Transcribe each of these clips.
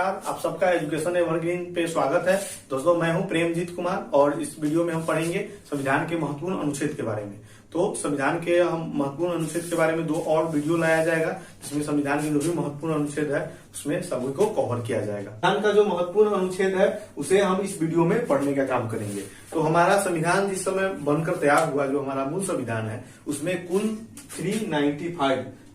नमस्कार, आप सबका एजुकेशन एवरग्रीन पे स्वागत है। दोस्तों, मैं हूं प्रेमजीत कुमार और इस वीडियो में हम पढ़ेंगे संविधान के महत्वपूर्ण अनुच्छेद के बारे में। तो संविधान के हम महत्वपूर्ण अनुच्छेद के बारे में 2 और वीडियो लाया जाएगा, जिसमें संविधान के जो भी महत्वपूर्ण अनुच्छेद है उसमें सभी को कवर किया जाएगा। संविधान का जो महत्वपूर्ण अनुच्छेद है उसे हम इस वीडियो में पढ़ने का काम करेंगे। तो हमारा संविधान जिस समय बनकर तैयार हुआ, जो हमारा मूल संविधान है, उसमें कुल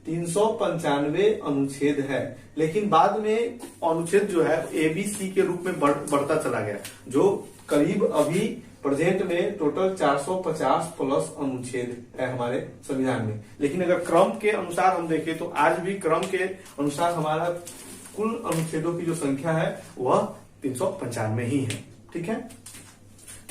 395 अनुच्छेद है। लेकिन बाद में अनुच्छेद जो है ABC के रूप में बढ़ता चला गया, जो करीब अभी प्रेजेंट में टोटल 450 प्लस अनुच्छेद है हमारे संविधान में। लेकिन अगर क्रम के अनुसार हम देखें तो आज भी क्रम के अनुसार हमारा कुल अनुच्छेदों की जो संख्या है वह 395 ही है। ठीक है,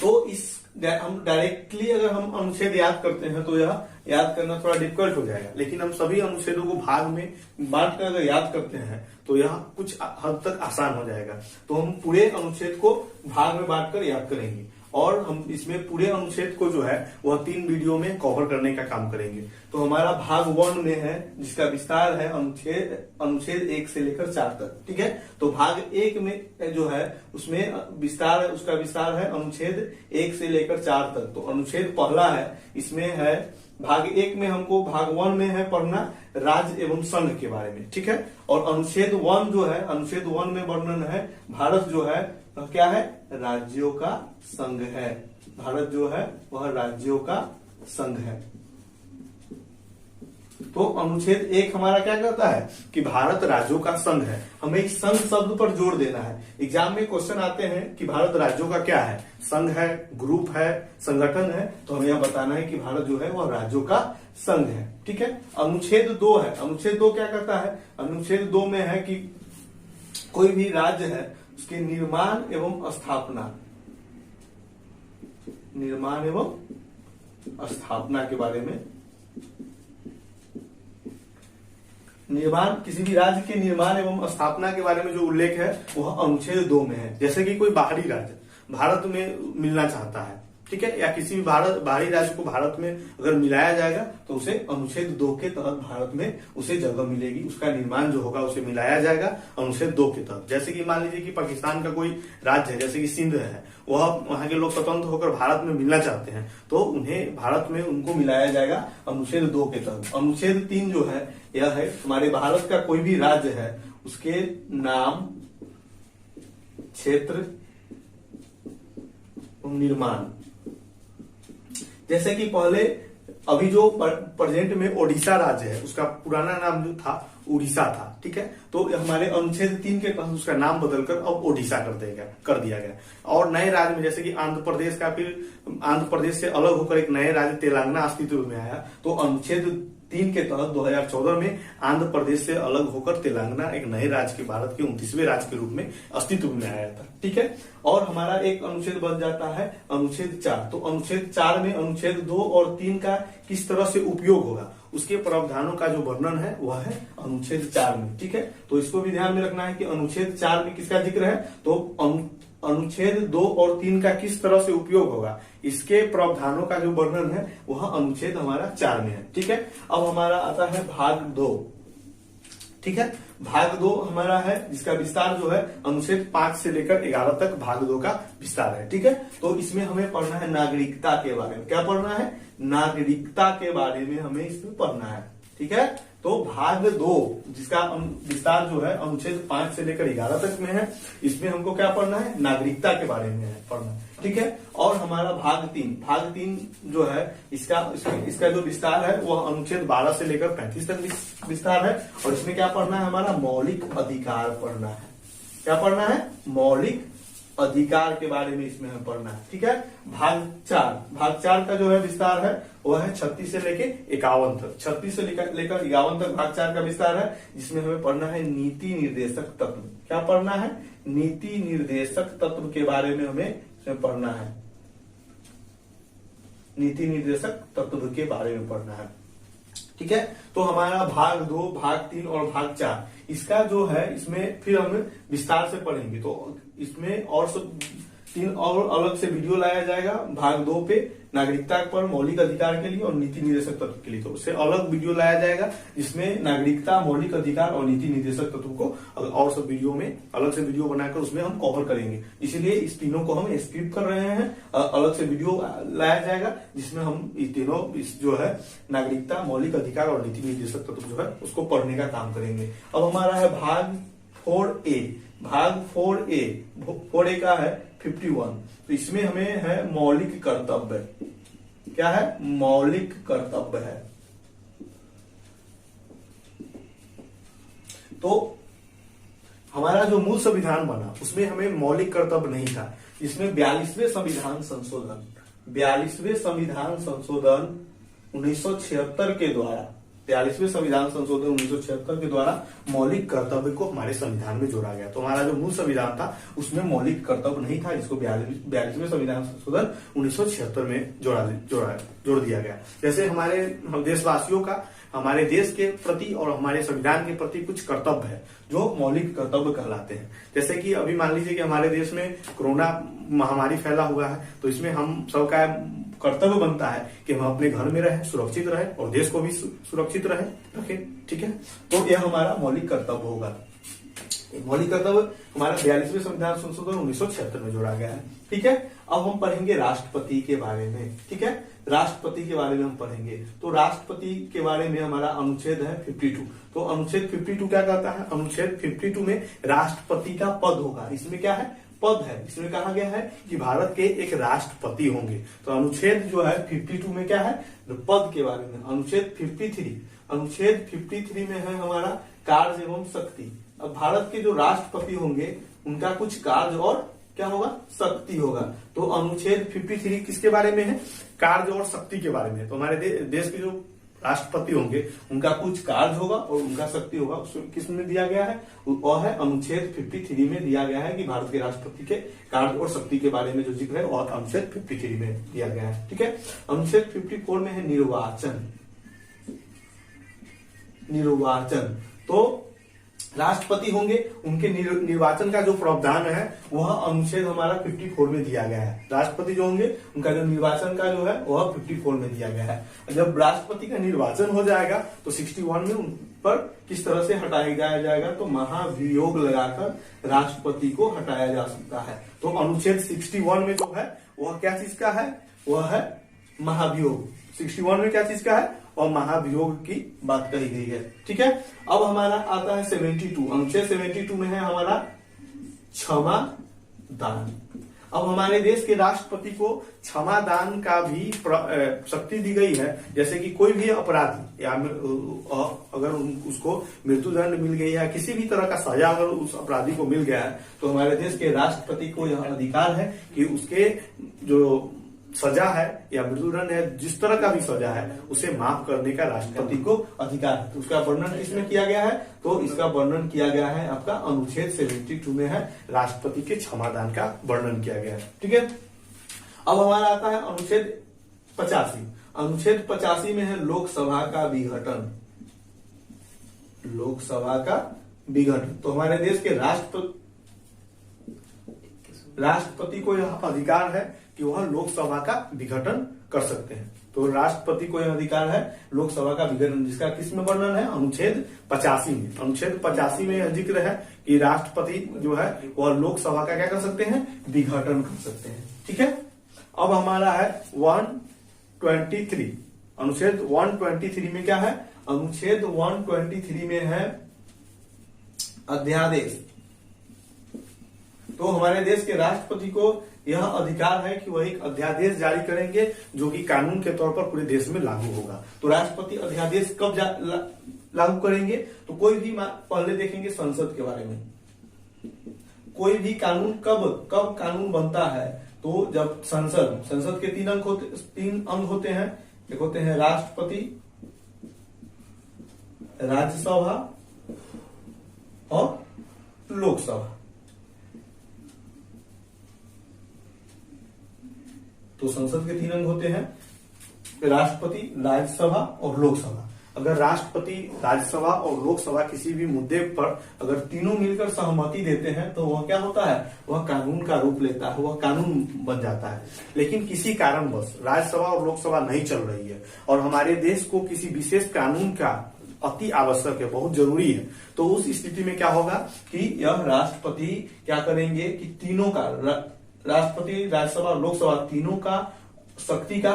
तो इस हम डायरेक्टली अगर हम अनुच्छेद याद करते हैं तो यह याद करना थोड़ा डिफिकल्ट हो जाएगा। लेकिन हम सभी अनुच्छेदों को भाग में बांट कर अगर याद करते हैं तो यह कुछ हद तक आसान हो जाएगा। तो हम पूरे अनुच्छेद को भाग में बांटकर याद करेंगे और हम इसमें पूरे अनुच्छेद को जो है वह 3 वीडियो में कवर करने का काम करेंगे। तो हमारा भाग 1 में है, जिसका विस्तार है अनुच्छेद 1 से लेकर 4 तक। ठीक है, तो भाग 1 में जो है उसमें उसका विस्तार है अनुच्छेद 1 से लेकर 4 तक। तो अनुच्छेद पहला है, इसमें है भाग 1 में हमको भाग 1 में है पढ़ना राज्य एवं संघ के बारे में। ठीक है, और अनुच्छेद 1 जो है, अनुच्छेद 1 में वर्णन है भारत जो है क्या है, राज्यों का संघ है। भारत जो है वह राज्यों का संघ है। तो अनुच्छेद 1 हमारा क्या कहता है कि भारत राज्यों का संघ है। हमें इस संघ शब्द पर जोर देना है। एग्जाम में क्वेश्चन आते हैं कि भारत राज्यों का क्या है, संघ है, ग्रुप है, संगठन है। तो हमें यह बताना है कि भारत जो है वह राज्यों का संघ है। ठीक है, अनुच्छेद 2 है। अनुच्छेद 2 क्या कहता है, अनुच्छेद 2 में है कि कोई भी राज्य है उसके निर्माण एवं स्थापना के बारे में, किसी भी राज्य के निर्माण एवं स्थापना के बारे में जो उल्लेख है वह अनुच्छेद 2 में है। जैसे कि कोई बाहरी राज्य भारत में मिलना चाहता है, ठीक है, या किसी भी बाहरी राज्य को भारत में अगर मिलाया जाएगा तो उसे अनुच्छेद 2 के तहत भारत में उसे जगह मिलेगी, उसका निर्माण जो होगा उसे मिलाया जाएगा अनुच्छेद 2 के तहत। जैसे कि मान लीजिए कि पाकिस्तान का कोई राज्य है, जैसे कि सिंध है, वह वहां के लोग स्वतंत्र होकर भारत में मिलना चाहते हैं तो उन्हें भारत में उनको मिलाया जाएगा अनुच्छेद 2 के तहत। अनुच्छेद 3 जो है यह है हमारे भारत का कोई भी राज्य है उसके नाम, क्षेत्र, निर्माण। जैसे कि पहले अभी जो प्रेजेंट में ओडिशा राज्य है उसका पुराना नाम जो था उड़ीसा था। ठीक है, तो हमारे अनुच्छेद 3 के तहत उसका नाम बदलकर अब ओडिशा कर दिया गया। और नए राज्य में जैसे कि आंध्र प्रदेश का, फिर आंध्र प्रदेश से अलग होकर एक नए राज्य तेलंगाना अस्तित्व में आया। तो अनुच्छेद 3 के तहत 2014 में आंध्र प्रदेश से अलग होकर तेलंगाना एक नए राज्य के, भारत के 29वें राज्य के रूप में अस्तित्व में आया था। ठीक है, और हमारा एक अनुच्छेद बन जाता है अनुच्छेद 4। तो अनुच्छेद 4 में अनुच्छेद 2 और 3 का किस तरह से उपयोग होगा उसके प्रावधानों का जो वर्णन है वह है अनुच्छेद 4 में। ठीक है, तो इसको भी ध्यान में रखना है कि अनुच्छेद 4 में किसका जिक्र है, तो अनुच्छेद 2 और 3 का किस तरह से उपयोग होगा इसके प्रावधानों का जो वर्णन है वह अनुच्छेद हमारा 4 में है। ठीक है, अब हमारा आता है भाग 2। ठीक है, भाग 2 हमारा है जिसका विस्तार जो है अनुच्छेद 5 से लेकर 11 तक भाग 2 का विस्तार है। ठीक है, तो इसमें हमें पढ़ना है नागरिकता के बारे में। क्या पढ़ना है, नागरिकता के बारे में हमें इसमें पढ़ना है। ठीक है, तो भाग 2 जिसका विस्तार जो है अनुच्छेद 5 से लेकर 11 तक में है, इसमें हमको क्या पढ़ना है, नागरिकता के बारे में है पढ़ना। ठीक है, और हमारा भाग 3 जो है इसका जो विस्तार है वह अनुच्छेद 12 से लेकर 35 तक विस्तार है। और इसमें क्या पढ़ना है, हमारा मौलिक अधिकार पढ़ना है। क्या पढ़ना है, मौलिक अधिकार के बारे में इसमें हमें पढ़ना है। ठीक है, भाग 4 का जो है विस्तार है वह है 36 से लेके 51 तक। 36 से लेकर 51 तक भाग 4 का विस्तार है, जिसमें हमें पढ़ना है नीति निर्देशक तत्व। क्या पढ़ना है, नीति निर्देशक तत्व के बारे में हमें इसमें पढ़ना है। नीति निर्देशक तत्व के बारे में पढ़ना है। ठीक है, तो हमारा भाग 2, भाग 3 और भाग 4 इसका जो है इसमें फिर हम विस्तार से पढ़ेंगे। तो इसमें और सब तीन और अलग से वीडियो लाया जाएगा भाग 2 पे, नागरिकता पर, मौलिक अधिकार के लिए और नीति निर्देशक तत्व के लिए। तो उससे अलग वीडियो लाया जाएगा जिसमें नागरिकता, मौलिक अधिकार और नीति निर्देशक तत्व को और सब वीडियो में अलग से वीडियो बनाकर उसमें हम कवर करेंगे। इसीलिए इस तीनों को हम स्किप कर रहे हैं, अलग से वीडियो लाया जाएगा जिसमें हम इस तीनों जो है नागरिकता, मौलिक अधिकार और नीति निर्देशक तत्व जो है उसको पढ़ने का काम करेंगे। अब हमारा है भाग 4A। भाग 4A का है 51। तो इसमें हमें है मौलिक कर्तव्य। क्या है? मौलिक कर्तव्य है। तो हमारा जो मूल संविधान बना उसमें हमें मौलिक कर्तव्य नहीं था। इसमें 42वें संविधान संशोधन 1976 के द्वारा 42वें संविधान संशोधन 1976 के द्वारा मौलिक कर्तव्य को हमारे संविधान में जोड़ा गया। तो हमारा जो मूल संविधान था उसमें मौलिक कर्तव्य नहीं था, जिसको 42वें संविधान संशोधन 1976 में जोड़ दिया गया। जैसे हमारे देशवासियों का हमारे देश के प्रति और हमारे संविधान के प्रति कुछ कर्तव्य है जो मौलिक कर्तव्य कहलाते हैं। जैसे कि अभी मान लीजिए कि हमारे देश में कोरोना महामारी फैला हुआ है, तो इसमें हम सबका कर्तव्य बनता है कि हम अपने घर में रहें, सुरक्षित रहें और देश को भी सुरक्षित रखें। ठीक है, तो यह हमारा मौलिक कर्तव्य होगा। मौलिक कर्तव्य हमारा 42वें संविधान संशोधन 1976 में जोड़ा गया है। ठीक है, अब हम पढ़ेंगे राष्ट्रपति के बारे में। ठीक है, राष्ट्रपति के बारे में हम पढ़ेंगे। तो राष्ट्रपति के बारे में हमारा अनुच्छेद है 52। तो अनुच्छेद 52 क्या कहता है? अनुच्छेद 52 में राष्ट्रपति का पद होगा। इसमें क्या है? पद है। इसमें कहा गया है कि भारत के एक राष्ट्रपति होंगे। तो अनुच्छेद जो है 52 में क्या है? पद के बारे में। अनुच्छेद 53 में है हमारा कार्य एवं शक्ति। अब भारत के जो राष्ट्रपति होंगे उनका कुछ कार्य और क्या होगा? शक्ति होगा। तो अनुच्छेद 53 किसके बारे में है? कार्य और शक्ति के बारे में। तो हमारे देश के जो राष्ट्रपति होंगे उनका कुछ कार्य होगा और उनका शक्ति होगा। किसमें दिया गया है? वह है अनुच्छेद 53 में दिया गया है कि भारत के राष्ट्रपति के कार्य और शक्ति के बारे में जो जिक्र है और अनुच्छेद 53 में दिया गया है। ठीक है, अनुच्छेद 54 में है निर्वाचन। तो राष्ट्रपति होंगे, उनके निर्वाचन का जो प्रावधान है वह अनुच्छेद हमारा 54 में दिया गया है। राष्ट्रपति जो होंगे उनका जो निर्वाचन का जो है वह 54 में दिया गया है। जब राष्ट्रपति का निर्वाचन हो जाएगा तो 61 में उन पर किस तरह से हटाया जाएगा? तो महाभियोग लगाकर राष्ट्रपति को हटाया जा सकता है। तो अनुच्छेद 61 में जो है वह क्या चीज का है? वह है महाभियोग। 61 में क्या चीज का है? और महाभियोग की बात कही गई है। ठीक है, अब हमारा आता है 72। अनुच्छेद 72 में है हमारा क्षमा दान। अब हमारे देश के राष्ट्रपति को क्षमा दान का भी शक्ति दी गई है। जैसे कि कोई भी अपराधी या अगर उसको मृत्युदंड मिल गई है, किसी भी तरह का सजा अगर उस अपराधी को मिल गया है, तो हमारे देश के राष्ट्रपति को यह अधिकार है कि उसके जो सजा है या मृत्युदंड है, जिस तरह का भी सजा है, उसे माफ करने का राष्ट्रपति को अधिकार है। तो उसका वर्णन किसमें किया गया है? तो इसका वर्णन किया गया है आपका अनुच्छेद 72 में है, राष्ट्रपति के क्षमादान का वर्णन किया गया है। ठीक है, अब हमारा आता है अनुच्छेद 85। अनुच्छेद 85 में है लोकसभा का विघटन। लोकसभा का विघटन। तो हमारे देश के राष्ट्रपति को यह अधिकार है कि वह लोकसभा का विघटन कर सकते हैं। तो राष्ट्रपति को यह अधिकार है लोकसभा का विघटन, जिसका किसमें वर्णन है? अनुच्छेद 85 में। अनुच्छेद 85 में यह जिक्र है कि राष्ट्रपति जो है वह लोकसभा का क्या कर सकते हैं? विघटन कर सकते हैं। ठीक है, अब हमारा है 123। अनुच्छेद 123 में क्या है? अनुच्छेद 123 में है अध्यादेश। तो हमारे देश के राष्ट्रपति को यह अधिकार है कि वह एक अध्यादेश जारी करेंगे जो कि कानून के तौर पर पूरे देश में लागू होगा। तो राष्ट्रपति अध्यादेश कब लागू करेंगे? तो कोई भी पहले देखेंगे संसद के बारे में। कोई भी कानून कब कानून बनता है? तो जब संसद के 3 अंग होते हैं। एक होते हैं राष्ट्रपति, राज्यसभा और लोकसभा। तो संसद के 3 अंग होते हैं, राष्ट्रपति, राज्यसभा और लोकसभा। अगर राष्ट्रपति, राज्यसभा और लोकसभा किसी भी मुद्दे पर अगर तीनों मिलकर सहमति देते हैं तो वह क्या होता है, वह कानून का रूप लेता है, वह कानून बन जाता है। लेकिन किसी कारणवश राज्यसभा और लोकसभा नहीं चल रही है और हमारे देश को किसी विशेष कानून का अति आवश्यक है, बहुत जरूरी है, तो उस स्थिति में क्या होगा कि यह राष्ट्रपति क्या करेंगे कि तीनों का, राष्ट्रपति, राज्यसभा और लोकसभा तीनों का शक्ति का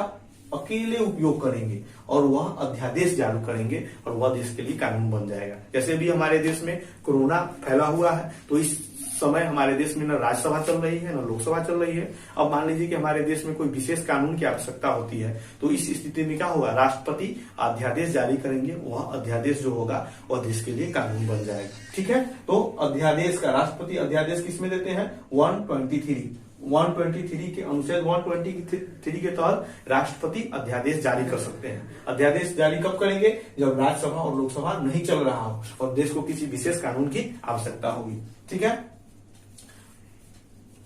अकेले उपयोग करेंगे और वह अध्यादेश जारी करेंगे और वह देश के लिए कानून बन जाएगा। जैसे भी हमारे देश में कोरोना फैला हुआ है तो इस समय हमारे देश में न राज्यसभा चल रही है न लोकसभा चल रही है। अब मान लीजिए कि हमारे देश में कोई विशेष कानून की आवश्यकता होती है तो इस स्थिति में क्या होगा, राष्ट्रपति अध्यादेश जारी करेंगे, वह अध्यादेश जो होगा वह देश के लिए कानून बन जाएगा। ठीक है, तो अध्यादेश का, राष्ट्रपति अध्यादेश किसमें देते हैं, 123 के अनुच्छेद 123 के तहत राष्ट्रपति अध्यादेश जारी कर सकते हैं। अध्यादेश जारी कब करेंगे, जब राज्यसभा और लोकसभा नहीं चल रहा हो और देश को किसी विशेष कानून की आवश्यकता होगी। ठीक है,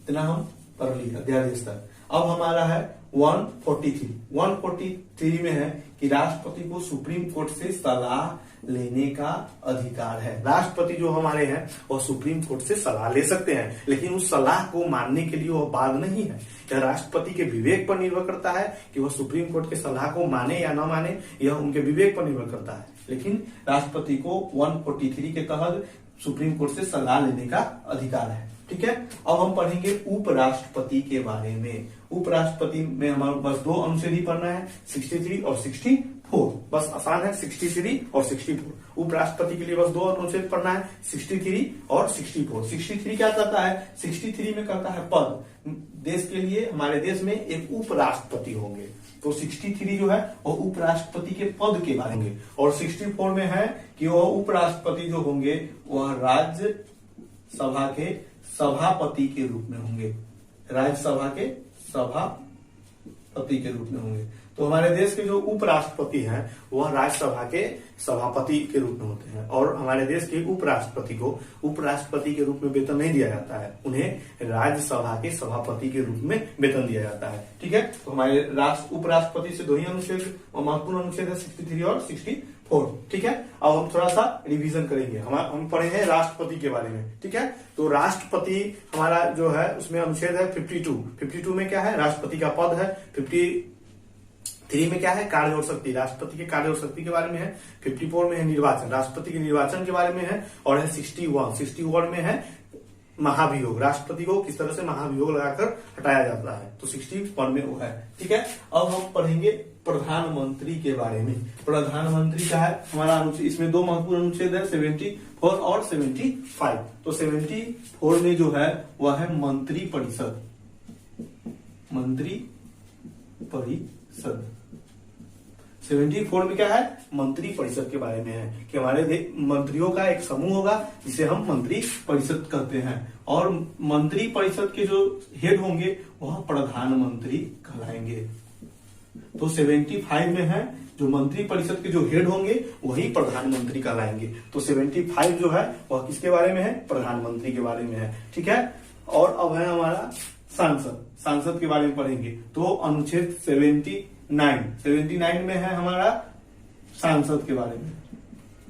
इतना हम पढ़ ली अध्यादेश तक। अब हमारा है 143 में है कि राष्ट्रपति को सुप्रीम कोर्ट से सलाह लेने का अधिकार है। राष्ट्रपति जो हमारे हैं वह सुप्रीम कोर्ट से सलाह ले सकते हैं, लेकिन उस सलाह को मानने के लिए वह बाध्य नहीं है। यह राष्ट्रपति के विवेक पर निर्भर करता है कि वह सुप्रीम कोर्ट के सलाह को माने या न माने, यह उनके विवेक पर निर्भर करता है। लेकिन राष्ट्रपति को 143 के तहत सुप्रीम कोर्ट से सलाह लेने का अधिकार है। ठीक है, अब हम पढ़ेंगे उपराष्ट्रपति के बारे में। उपराष्ट्रपति में हमारे पास दो अनुच्छेद ही पढ़ना है, 63 और 64। बस आसान है, 63 और 64। उपराष्ट्रपति के लिए बस दो अनुच्छेद पढ़ना है, 63 और 64। 63 क्या करता है, 63 में करता है पद। देश के लिए, हमारे देश में एक उपराष्ट्रपति होंगे, तो 63 जो है वो उपराष्ट्रपति के पद के बारे में, और 64 में है कि वह उपराष्ट्रपति जो होंगे वह राज्यसभा के सभापति के रूप में होंगे, राज्यसभा के सभापति के रूप में होंगे। तो हमारे देश के जो उपराष्ट्रपति हैं वह राज्यसभा के सभापति के रूप में होते हैं, और हमारे देश के उपराष्ट्रपति को उपराष्ट्रपति के रूप में वेतन नहीं दिया जाता है, उन्हें राज्यसभा के सभापति के रूप में वेतन दिया जाता है। ठीक है, तो हमारे उपराष्ट्रपति से दो ही अनुच्छेद महत्वपूर्ण अनुच्छेद है, 63 और 64। ठीक है, अब हम थोड़ा सा रिवीजन करेंगे। हम पढ़े हैं राष्ट्रपति के बारे में। ठीक है, तो राष्ट्रपति हमारा जो है उसमें अनुच्छेद है 52 में क्या है, राष्ट्रपति का पद है। 53 में क्या है, कार्य और शक्ति, राष्ट्रपति के कार्य और शक्ति के बारे में है। 54 में है निर्वाचन, राष्ट्रपति के निर्वाचन के बारे में है। और है 61 में है महाभियोग, राष्ट्रपति को किस तरह से महाभियोग लगाकर हटाया जाता है, तो 61 में वो है। ठीक है, अब हम पढ़ेंगे प्रधानमंत्री के बारे में। प्रधानमंत्री का है हमारा अनुच्छेद, इसमें दो महत्वपूर्ण अनुच्छेद है, 74 और 75। तो 74 में जो है वह है मंत्री परिषद। 74 में क्या है, मंत्री परिषद के बारे में है कि हमारे मंत्रियों का एक समूह होगा जिसे हम मंत्री परिषद कहते हैं, और मंत्री परिषद के जो हेड होंगे वह प्रधानमंत्री कहलाएंगे। तो 75 में है जो मंत्री परिषद के जो हेड होंगे वही प्रधानमंत्री कहलाएंगे। तो 75 जो है वह किसके बारे में है, प्रधानमंत्री के बारे में है। ठीक है, और अब है हमारा सांसद के बारे में पढ़ेंगे। तो अनुच्छेद 79 में है हमारा सांसद के बारे में।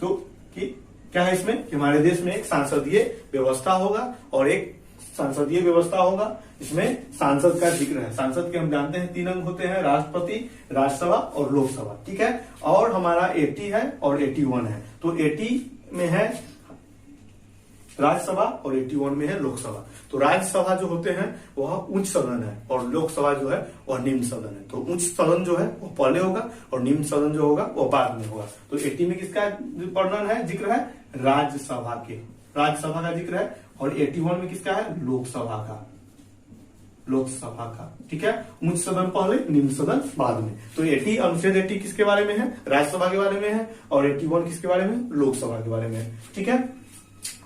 तो कि क्या है इसमें कि हमारे देश में एक सांसदीय व्यवस्था होगा और एक संसदीय व्यवस्था होगा, इसमें सांसद का जिक्र है। सांसद के हम जानते हैं 3 अंग होते हैं, राष्ट्रपति, राज्यसभा और लोकसभा। ठीक है, और हमारा 80 है और 81 है। तो 80 में है राज्यसभा और 81 में है लोकसभा। तो राज्यसभा जो होते हैं वह उच्च सदन है और लोकसभा जो है वह निम्न सदन है। तो उच्च सदन जो है वह पहले होगा और निम्न सदन जो होगा वह बाद में होगा। तो 80 में किसका वर्णन है, जिक्र है, राज्यसभा का जिक्र है, और 81 में किसका है, लोकसभा का। ठीक है, उच्च सदन पहले, निम्न सदन बाद में। तो 80 अनुच्छेद 80 किसके बारे में है, राज्यसभा के बारे में है, और 81 किसके बारे में, लोकसभा के बारे में है। ठीक है,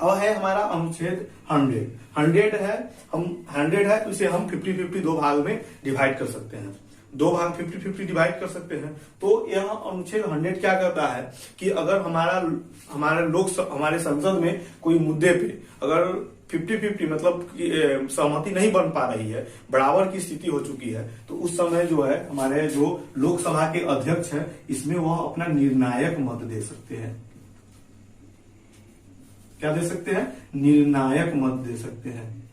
अब है हमारा अनुच्छेद 100 है, तो इसे हम 50-50 दो भाग में डिवाइड कर सकते हैं, 2 भाग 50-50 डिवाइड कर सकते हैं। तो यह अनुच्छेद 100 क्या करता है कि अगर हमारे संसद में कोई मुद्दे पे अगर 50-50 मतलब सहमति नहीं बन पा रही है, बराबर की स्थिति हो चुकी है, तो उस समय जो है हमारे जो लोकसभा के अध्यक्ष हैं इसमें वह अपना निर्णायक मत दे सकते हैं। क्या दे सकते हैं? निर्णायक मत दे सकते हैं।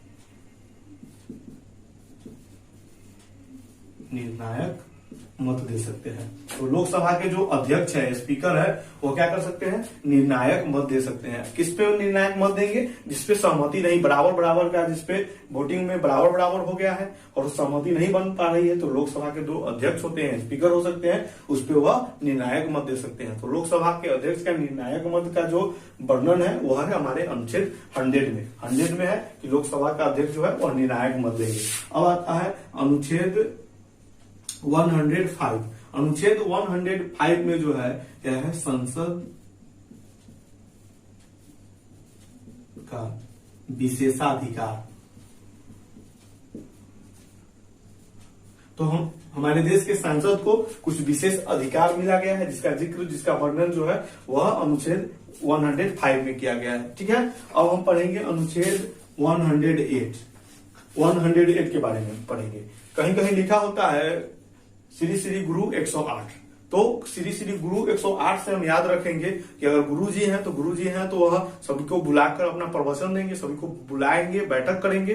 निर्णायक मत दे सकते हैं। तो लोकसभा के जो अध्यक्ष है, स्पीकर है, वो क्या कर सकते हैं? निर्णायक मत दे सकते हैं। किस पे निर्णायक मत देंगे? जिसपे सहमति नहीं, बराबर बराबर का, जिसपे वोटिंग में बराबर बराबर हो गया है और सहमति नहीं बन पा रही है, तो लोकसभा के जो अध्यक्ष होते हैं, स्पीकर हो सकते हैं, उस पे वह निर्णायक मत दे सकते हैं। तो लोकसभा के अध्यक्ष का निर्णायक मत का जो वर्णन है वह है हमारे अनुच्छेद 100 में है कि लोकसभा का अध्यक्ष जो है वह निर्णायक मत देंगे। अब आता है अनुच्छेद 105। अनुच्छेद 105 में जो है क्या है? संसद का विशेषाधिकार। तो हमारे देश के सांसद को कुछ विशेष अधिकार मिला गया है, जिसका जिक्र, जिसका वर्णन जो है वह अनुच्छेद 105 में किया गया है। ठीक है, अब हम पढ़ेंगे अनुच्छेद 108 के बारे में पढ़ेंगे। कहीं कहीं लिखा होता है श्री श्री गुरु 108। तो श्री श्री गुरु 108 से हम याद रखेंगे कि अगर गुरु जी हैं तो वह सभी को बुलाकर अपना प्रवचन देंगे, सभी को बुलाएंगे, बैठक करेंगे।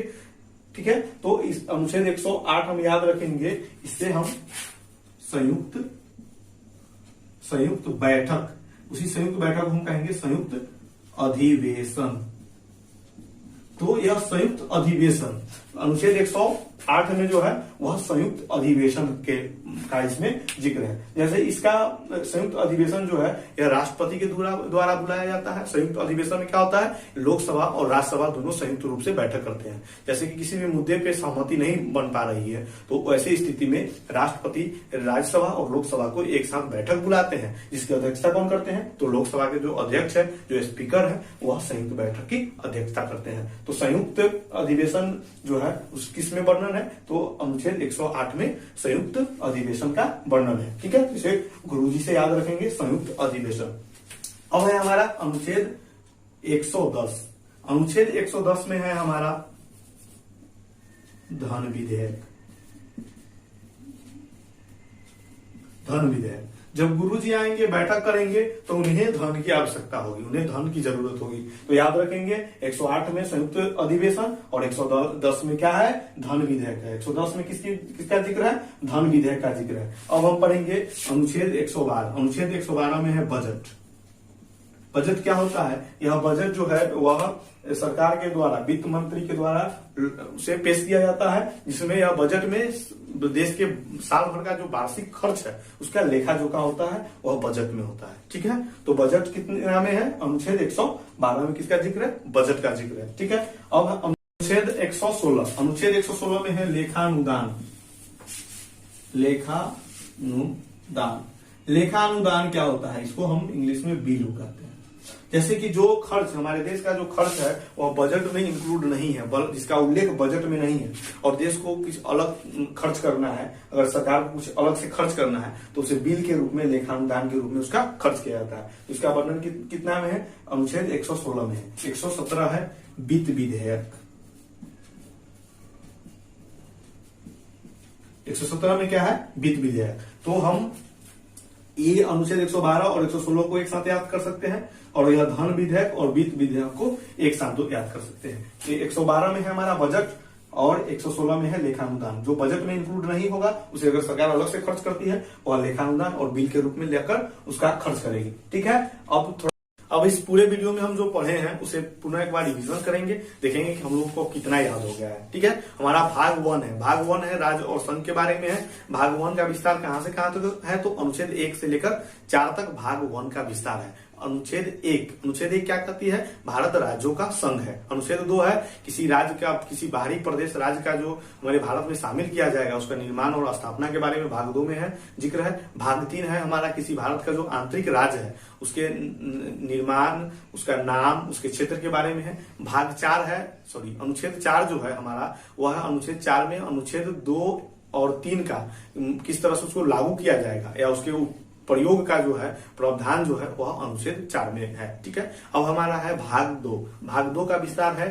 ठीक है, तो इस अनुच्छेद 108 हम याद रखेंगे। इससे हम संयुक्त बैठक, उसी संयुक्त बैठक हम कहेंगे संयुक्त अधिवेशन। तो यह संयुक्त अधिवेशन अनुच्छेद 108 में जो है वह संयुक्त अधिवेशन का इसमें जिक्र है। जैसे इसका संयुक्त अधिवेशन जो है यह राष्ट्रपति के द्वारा बुलाया जाता है। संयुक्त अधिवेशन में क्या होता है? लोकसभा और राज्यसभा दोनों संयुक्त रूप से बैठक करते हैं। जैसे कि किसी भी मुद्दे पे सहमति नहीं बन पा रही है, तो ऐसी स्थिति में राष्ट्रपति राज्यसभा और लोकसभा को एक साथ बैठक बुलाते हैं, जिसकी अध्यक्षता कौन करते हैं? तो लोकसभा के जो अध्यक्ष है, जो स्पीकर है, वह संयुक्त बैठक की अध्यक्षता करते हैं। तो संयुक्त अधिवेशन जो है उस किस में वर्णन है? तो अनुच्छेद 108 में संयुक्त अधिवेशन का वर्णन है। ठीक है, इसे गुरुजी से याद रखेंगे, संयुक्त अधिवेशन। अब है हमारा अनुच्छेद 110। अनुच्छेद 110 में है हमारा धन विधेयक। धन विधेयक, जब गुरुजी आएंगे, बैठक करेंगे, तो उन्हें धन की आवश्यकता होगी, उन्हें धन की जरूरत होगी। तो याद रखेंगे 108 में संयुक्त अधिवेशन और 110 में क्या है? धन विधेयक है। 110 में किसका जिक्र है? धन विधेयक का जिक्र है। अब हम पढ़ेंगे अनुच्छेद 112। अनुच्छेद 112 में है बजट। बजट क्या होता है? यह बजट जो है वह सरकार के द्वारा, वित्त मंत्री के द्वारा उसे पेश किया जाता है, जिसमें यह बजट में देश के साल भर का जो वार्षिक खर्च है उसका लेखा जोखा होता है, वह बजट में होता है। ठीक है, तो बजट कितने में है? अनुच्छेद 112 में किसका जिक्र है? बजट का जिक्र है। ठीक है, अब अनुच्छेद 116। अनुच्छेद 116 में है लेखानुदान। लेखानुदान क्या होता है? इसको हम इंग्लिश में बिल कहते हैं। जैसे कि जो खर्च, हमारे देश का जो खर्च है वह बजट में इंक्लूड नहीं है, जिसका उल्लेख बजट में नहीं है, और देश को कुछ अलग खर्च करना है, अगर सरकार को कुछ अलग से खर्च करना है, तो उसे बिल के रूप में, लेखानुदान के रूप में उसका खर्च किया जाता है। इसका वर्णन कितना में है? अनुच्छेद 116 में है। 117 है वित्त विधेयक। 117 में क्या है? वित्त विधेयक। तो हम ये अनुच्छेद 112 और 116 को एक साथ याद कर सकते हैं, और यह धन विधेयक और वित्त विधेयक को एक साथ याद कर सकते हैं। 112 में है हमारा बजट और 116 में है लेखानुदान। जो बजट में इंक्लूड नहीं होगा उसे अगर सरकार अलग से खर्च करती है, वह लेखानुदान और बिल के रूप में लेकर उसका खर्च करेगी। ठीक है, अब इस पूरे वीडियो में हम जो पढ़े हैं उसे पुनः एक बार रिवीजन करेंगे, देखेंगे कि हम लोग को कितना याद हो गया है। ठीक है, हमारा भाग 1 है। भाग 1 है राज्य और संघ के बारे में है। भाग 1 का विस्तार कहां से कहां तक है? तो अनुच्छेद 1 से लेकर 4 तक भाग 1 का विस्तार है। अनुच्छेद 1 क्या कहती है? भारत राज्यों का संघ है। अनुच्छेद 2 है किसी राज्य का, किसी बाहरी प्रदेश राज्य का जो हमारे भारत में शामिल किया जाएगा, उसका निर्माण और स्थापना के बारे में भाग 2 में है जिक्र है। भाग 3 है हमारा किसी भारत का जो आंतरिक राज्य है उसके निर्माण, उसका नाम, उसके क्षेत्र के बारे में है। भाग 4 है, अनुच्छेद 4 जो है हमारा, वह है अनुच्छेद 4 में अनुच्छेद 2 और 3 का किस तरह से उसको लागू किया जाएगा या उसके प्रयोग का जो है प्रावधान जो है वह अनुच्छेद 4 में है। ठीक है, अब हमारा है भाग 2। भाग 2 का विस्तार है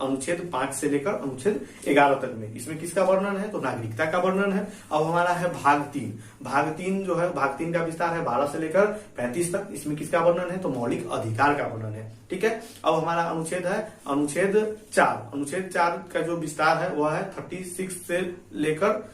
अनुच्छेद 5 से लेकर अनुच्छेद 11 तक में। इसमें किसका वर्णन है? तो नागरिकता का वर्णन है। अब हमारा है भाग 3। भाग 3 जो है, भाग 3 का विस्तार है 12 से लेकर 35 तक। इसमें किसका वर्णन है? तो मौलिक अधिकार का वर्णन है। ठीक है। अब हमारा अनुच्छेद है अनुच्छेद 4। अनुच्छेद 4 का जो विस्तार है वह है 36 से लेकर,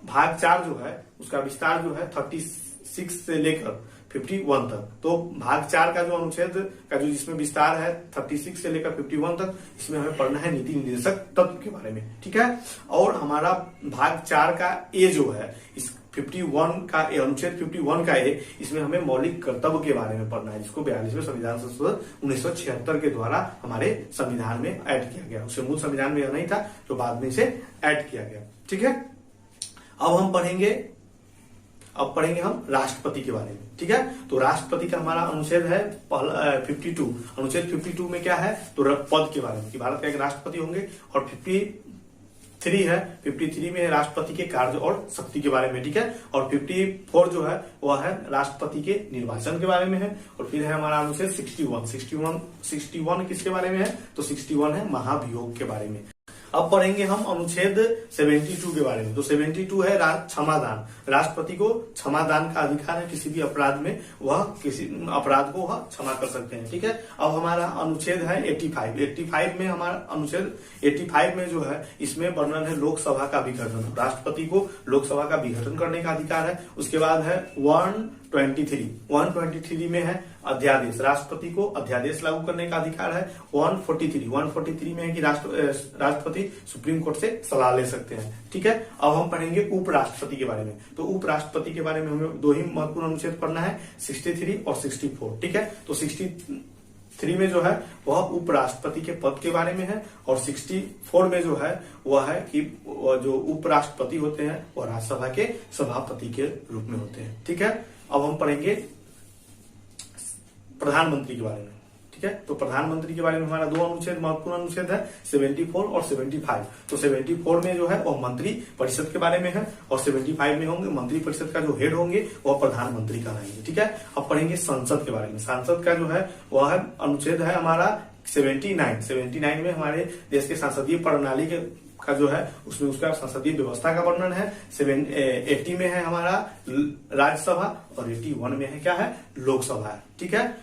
भाग 4 जो है उसका विस्तार जो है 36 से लेकर 51 तक। तो भाग 4 का जो अनुच्छेद का जो जिसमें विस्तार है 36 से लेकर 51 तक, इसमें हमें पढ़ना है नीति निर्देशक तत्व के बारे में। ठीक है। और हमारा भाग 4 का ए जो है, इस 51 का अनुच्छेद 51 का ए, इसमें हमें मौलिक कर्तव्य के बारे में पढ़ना है, जिसको 42वें संविधान संशोधन 1976 के द्वारा हमारे संविधान में ऐड किया गया। उससे मूल संविधान में यह नहीं था, जो बाद में इसे ऐड किया गया। ठीक है। अब पढ़ेंगे हम राष्ट्रपति के बारे में। ठीक है। तो राष्ट्रपति का हमारा अनुच्छेद है 52। अनुच्छेद 52 में क्या है? तो पद के बारे में, कि भारत का एक राष्ट्रपति होंगे। और 53 है, 53 में है राष्ट्रपति के कार्य और शक्ति के बारे में। ठीक है। और 54 जो है वह है राष्ट्रपति के निर्वाचन के बारे में है। और फिर है हमारा अनुच्छेद 61 किसके बारे में है? तो 61 है महाभियोग के बारे में। अब पढ़ेंगे हम अनुच्छेद 72 के बारे में। तो 72 है क्षमादान। राष्ट्रपति को क्षमादान का अधिकार है, किसी भी अपराध में वह किसी अपराध को वह क्षमा कर सकते हैं। ठीक है। अब हमारा अनुच्छेद है 85 में, हमारा अनुच्छेद 85 में जो है इसमें वर्णन है लोकसभा का विघटन। राष्ट्रपति को लोकसभा का विघटन करने का अधिकार है। उसके बाद है 123 में है अध्यादेश। राष्ट्रपति को अध्यादेश लागू करने का अधिकार है। 143 में है कि राष्ट्रपति सुप्रीम कोर्ट से सलाह ले सकते हैं। ठीक है। अब हम पढ़ेंगे उपराष्ट्रपति के बारे में। तो उपराष्ट्रपति के बारे में हमें दो ही महत्वपूर्ण अनुच्छेद पढ़ना है, 63 और 64। ठीक है। तो 63 में जो है वह उपराष्ट्रपति के पद के बारे में है। और 64 में जो है वह है कि जो उपराष्ट्रपति होते हैं वह राज्यसभा के सभापति के रूप में होते हैं। ठीक है। अब हम पढ़ेंगे प्रधानमंत्री के बारे में। ठीक है। तो प्रधानमंत्री के बारे में हमारा दो अनुच्छेद महत्वपूर्ण अनुच्छेद है, 74 और 75। तो 74 में जो है वह मंत्री परिषद के बारे में है। और 75 में होंगे मंत्री परिषद का जो हेड होंगे वह प्रधानमंत्री कहलाएंगे। ठीक है। अब पढ़ेंगे संसद के बारे में। संसद का जो है वह अनुच्छेद है हमारा 79 में हमारे देश के संसदीय प्रणाली का जो है उसमें उसका संसदीय व्यवस्था का वर्णन है। 80 में है हमारा राज्यसभा। और 81 में है क्या है? लोकसभा। ठीक है।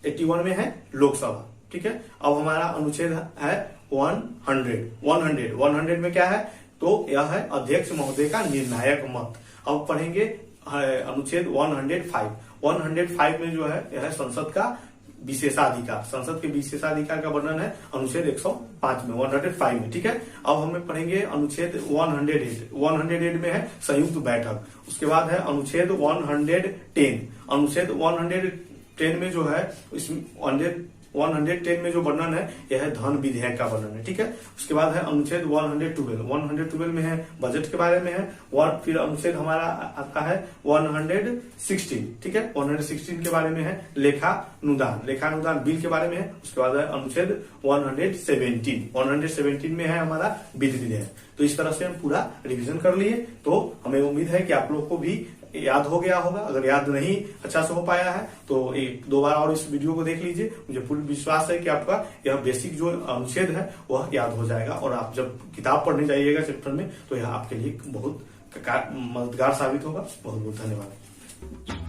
81 में है लोकसभा। ठीक है। अब हमारा अनुच्छेद है 100 में क्या है? तो यह है अध्यक्ष महोदय का निर्णायक मत। अब पढ़ेंगे अनुच्छेद 105 में जो है यह है संसद का विशेषाधिकार। संसद के विशेषाधिकार का वर्णन है अनुच्छेद 105 में, 105 में। ठीक है। अब हमें पढ़ेंगे अनुच्छेद 108 में है संयुक्त बैठक। उसके बाद है अनुच्छेद 110। अनुच्छेद 110 में जो है इसमें 110 में जो वर्णन है यह है धन विधेयक का वर्णन है। ठीक है। उसके बाद है अनुच्छेद 112 में है बजट के बारे में है। फिर अनुच्छेद हमारा आता है 116। ठीक है। 116 के बारे में है लेखानुदान बिल के बारे में है। उसके बाद है अनुच्छेद 117 में है हमारा विधि विधेयक। तो इस तरह से हम पूरा रिवीजन कर लिए। तो हमें उम्मीद है कि आप लोग को भी याद हो गया होगा। अगर याद नहीं अच्छा से हो पाया है तो एक दो बार और इस वीडियो को देख लीजिए। मुझे पूर्ण विश्वास है कि आपका यह बेसिक जो अनुच्छेद है वह याद हो जाएगा। और आप जब किताब पढ़ने जाइएगा चैप्टर में तो यह आपके लिए बहुत मददगार साबित होगा। बहुत बहुत धन्यवाद।